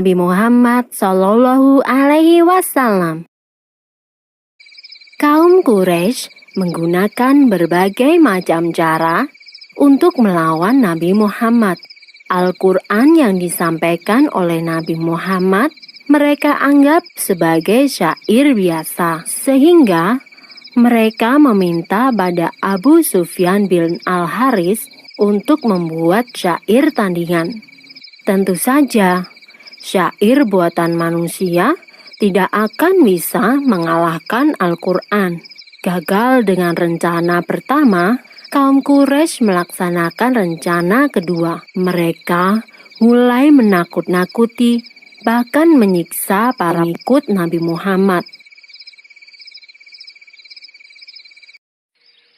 Nabi Muhammad Shallallahu Alaihi Wasallam. Kaum Quraisy menggunakan berbagai macam cara untuk melawan Nabi Muhammad. Al-Quran yang disampaikan oleh Nabi Muhammad mereka anggap sebagai syair biasa, sehingga mereka meminta pada Abu Sufyan bin Al-Haris untuk membuat syair tandingan. Tentu saja, syair buatan manusia tidak akan bisa mengalahkan Al-Quran. Gagal dengan rencana pertama, kaum Quraisy melaksanakan rencana kedua. Mereka mulai menakut-nakuti, bahkan menyiksa para pengikut Nabi Muhammad.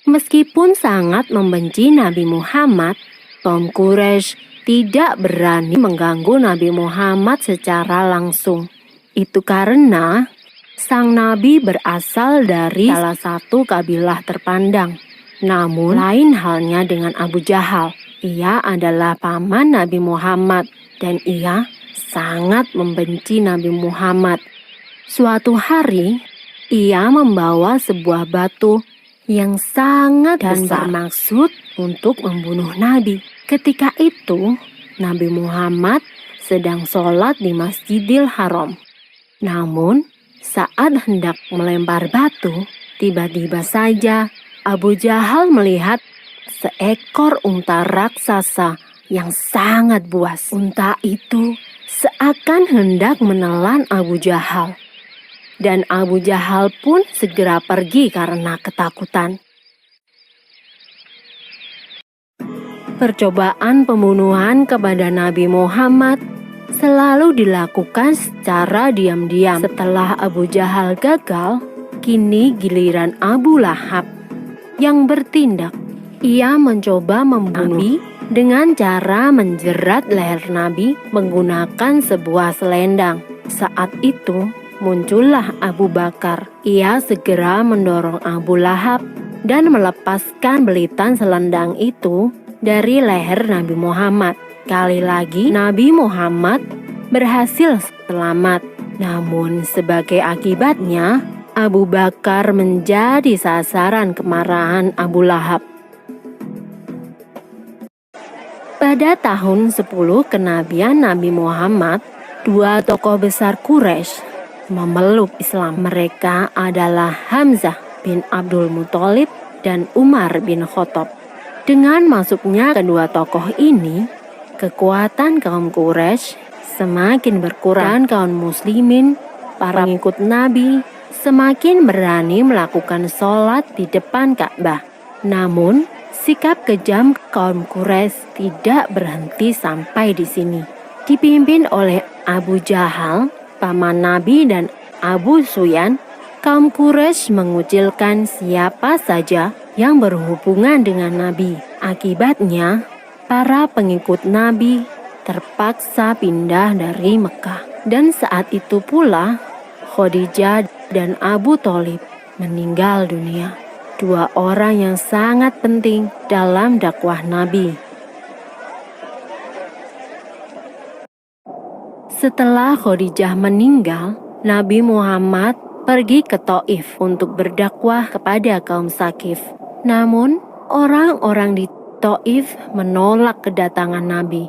Meskipun sangat membenci Nabi Muhammad, kaum Quraisy tidak berani mengganggu Nabi Muhammad secara langsung. Itu karena sang Nabi berasal dari salah satu kabilah terpandang. Namun lain halnya dengan Abu Jahal. Ia adalah paman Nabi Muhammad dan ia sangat membenci Nabi Muhammad. Suatu hari, ia membawa sebuah batu yang sangat besar bermaksud untuk membunuh Nabi. Ketika itu, Nabi Muhammad sedang sholat di Masjidil Haram. Namun, saat hendak melempar batu, tiba-tiba saja Abu Jahal melihat seekor unta raksasa yang sangat buas. Unta itu seakan hendak menelan Abu Jahal. Dan Abu Jahal pun segera pergi karena ketakutan. Percobaan pembunuhan kepada Nabi Muhammad selalu dilakukan secara diam-diam. Setelah Abu Jahal gagal, kini giliran Abu Lahab yang bertindak. Ia mencoba membunuh Nabi dengan cara menjerat leher Nabi menggunakan sebuah selendang. Saat itu muncullah Abu Bakar. Ia segera mendorong Abu Lahab dan melepaskan belitan selendang itu dari leher Nabi Muhammad. Kali lagi Nabi Muhammad berhasil selamat. Namun sebagai akibatnya Abu Bakar menjadi sasaran kemarahan Abu Lahab. Pada tahun 10 kenabian Nabi Muhammad, dua tokoh besar Quraisy memeluk Islam. Mereka adalah Hamzah bin Abdul Muthalib dan Umar bin Khattab. Dengan masuknya kedua tokoh ini, kekuatan kaum Quraisy semakin berkurang. Kaum muslimin, para pengikut Nabi, semakin berani melakukan sholat di depan Ka'bah. Namun, sikap kejam kaum Quraisy tidak berhenti sampai di sini. Dipimpin oleh Abu Jahal, paman Nabi, dan Abu Sufyan, kaum Quraisy mengucilkan siapa saja yang berhubungan dengan Nabi. Akibatnya, para pengikut Nabi terpaksa pindah dari Mekah. Dan saat itu pula, Khadijah dan Abu Thalib meninggal dunia. Dua orang yang sangat penting dalam dakwah Nabi. Setelah Khadijah meninggal, Nabi Muhammad pergi ke Thaif untuk berdakwah kepada kaum Tsaqif. Namun, orang-orang di Thaif menolak kedatangan Nabi.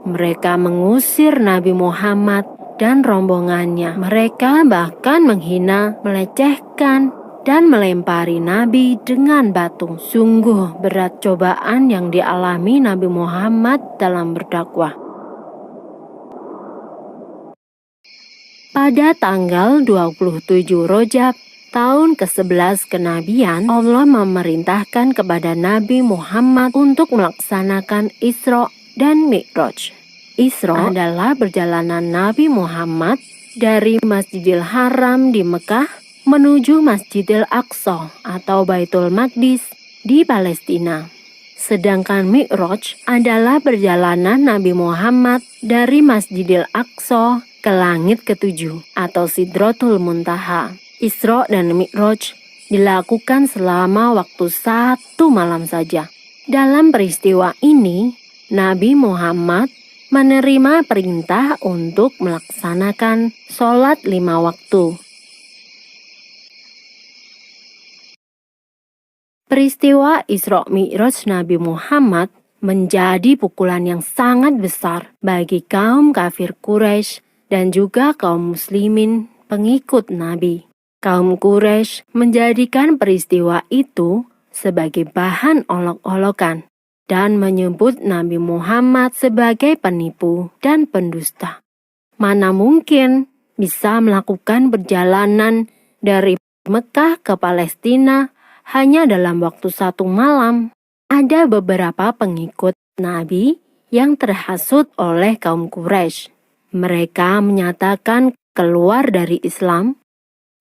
Mereka mengusir Nabi Muhammad dan rombongannya. Mereka bahkan menghina, melecehkan, dan melempari Nabi dengan batu. Sungguh berat cobaan yang dialami Nabi Muhammad dalam berdakwah. Pada tanggal 27 Rajab tahun ke-11 kenabian, Allah memerintahkan kepada Nabi Muhammad untuk melaksanakan Isra dan Mi'raj. Isra adalah perjalanan Nabi Muhammad dari Masjidil Haram di Mekah menuju Masjidil Aqsa atau Baitul Maqdis di Palestina. Sedangkan Mi'raj adalah perjalanan Nabi Muhammad dari Masjidil Aqsa ke langit ketujuh atau Sidratul Muntaha. Isra dan Mi'raj dilakukan selama waktu 1 malam saja. Dalam peristiwa ini, Nabi Muhammad menerima perintah untuk melaksanakan sholat 5 waktu. Peristiwa Isra Mi'raj Nabi Muhammad menjadi pukulan yang sangat besar bagi kaum kafir Quraisy dan juga kaum muslimin pengikut Nabi. Kaum Quraisy menjadikan peristiwa itu sebagai bahan olok-olokan dan menyebut Nabi Muhammad sebagai penipu dan pendusta. Mana mungkin bisa melakukan perjalanan dari Mekah ke Palestina hanya dalam waktu 1 malam. Ada beberapa pengikut Nabi yang terhasut oleh kaum Quraisy. Mereka menyatakan keluar dari Islam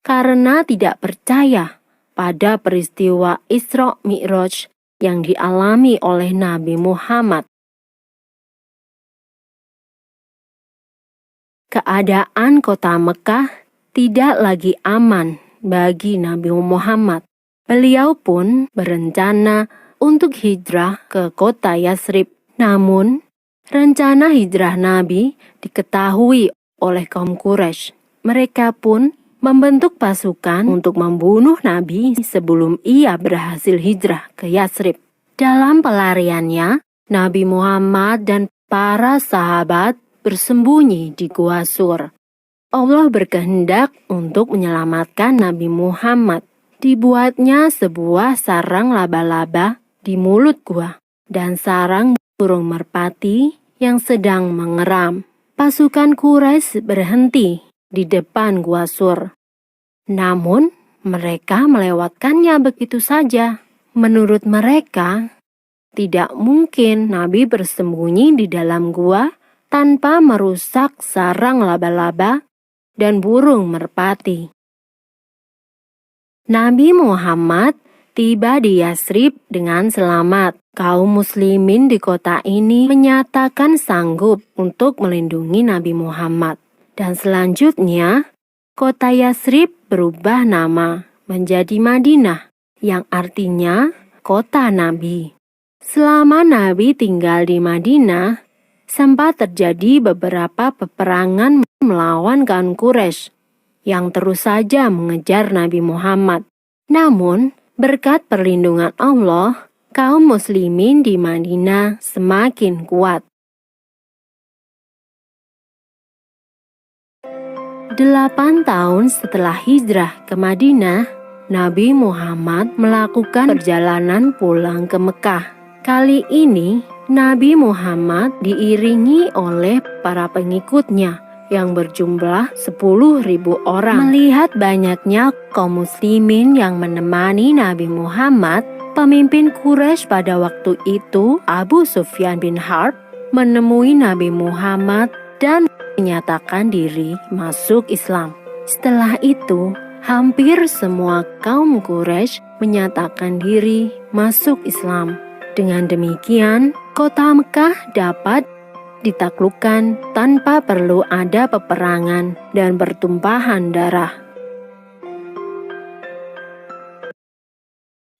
karena tidak percaya pada peristiwa Isra Mi'raj yang dialami oleh Nabi Muhammad. Keadaan kota Mekah tidak lagi aman bagi Nabi Muhammad. Beliau pun berencana untuk hijrah ke kota Yatsrib. Namun, rencana hijrah Nabi diketahui oleh kaum Quraisy. Mereka pun membentuk pasukan untuk membunuh Nabi sebelum ia berhasil hijrah ke Yatsrib. Dalam pelariannya, Nabi Muhammad dan para sahabat bersembunyi di Gua Sur. Allah berkehendak untuk menyelamatkan Nabi Muhammad. Dibuatnya sebuah sarang laba-laba di mulut gua dan sarang burung merpati yang sedang mengeram. Pasukan Quraisy berhenti di depan Gua Sur. Namun, mereka melewatkannya begitu saja. Menurut mereka, tidak mungkin Nabi bersembunyi di dalam gua tanpa merusak sarang laba-laba dan burung merpati. Nabi Muhammad tiba di Yatsrib dengan selamat. Kaum muslimin di kota ini menyatakan sanggup untuk melindungi Nabi Muhammad. Dan selanjutnya, kota Yatsrib berubah nama menjadi Madinah, yang artinya kota Nabi. Selama Nabi tinggal di Madinah, sempat terjadi beberapa peperangan melawan kaum Quraisy yang terus saja mengejar Nabi Muhammad. Namun, berkat perlindungan Allah, kaum muslimin di Madinah semakin kuat. 8 tahun setelah hijrah ke Madinah, Nabi Muhammad melakukan perjalanan pulang ke Mekah. Kali ini, Nabi Muhammad diiringi oleh para pengikutnya yang berjumlah 10.000 orang. Melihat banyaknya kaum muslimin yang menemani Nabi Muhammad, pemimpin Quraisy pada waktu itu, Abu Sufyan bin Harb, menemui Nabi Muhammad dan menyatakan diri masuk Islam. Setelah itu, hampir semua kaum Quraisy menyatakan diri masuk Islam. Dengan demikian, kota Mekah dapat ditaklukkan tanpa perlu ada peperangan dan pertumpahan darah.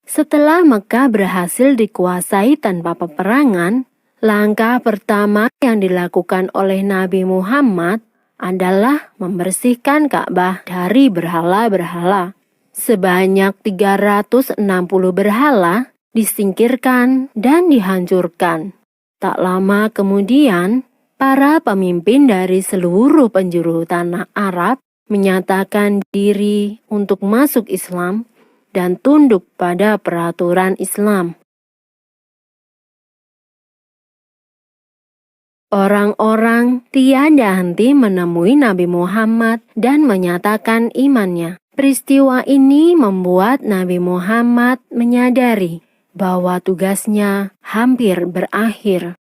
Setelah Mekah berhasil dikuasai tanpa peperangan, langkah pertama yang dilakukan oleh Nabi Muhammad adalah membersihkan Ka'bah dari berhala-berhala. Sebanyak 360 berhala disingkirkan dan dihancurkan. Tak lama kemudian, para pemimpin dari seluruh penjuru tanah Arab menyatakan diri untuk masuk Islam dan tunduk pada peraturan Islam. Orang-orang tiada henti menemui Nabi Muhammad dan menyatakan imannya. Peristiwa ini membuat Nabi Muhammad menyadari bahwa tugasnya hampir berakhir.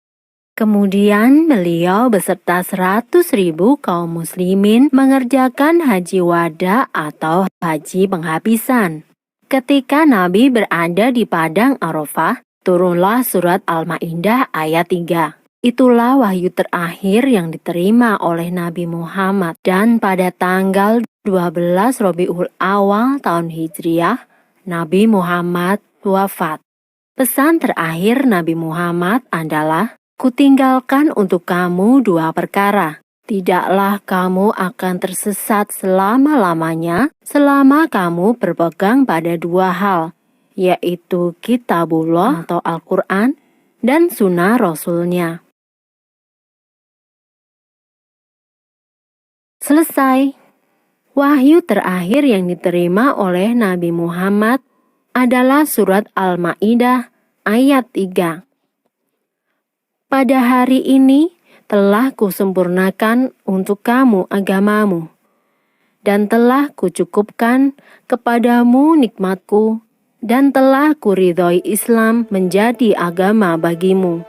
Kemudian beliau beserta 100.000 kaum muslimin mengerjakan haji wada atau haji penghabisan. Ketika Nabi berada di padang Arafah, turunlah surat Al-Maidah ayat 3. Itulah wahyu terakhir yang diterima oleh Nabi Muhammad, dan pada tanggal 12 Rabiul Awal tahun Hijriah, Nabi Muhammad wafat. Pesan terakhir Nabi Muhammad adalah, Kutinggalkan untuk kamu dua perkara. Tidaklah kamu akan tersesat selama-lamanya selama kamu berpegang pada dua hal, yaitu Kitabullah atau Al-Quran dan Sunnah Rasulnya. Selesai. Wahyu terakhir yang diterima oleh Nabi Muhammad adalah surat Al-Ma'idah ayat 3. Pada hari ini telah kusempurnakan untuk kamu agamamu, dan telah kucukupkan kepadamu nikmatku, dan telah kuridhoi Islam menjadi agama bagimu.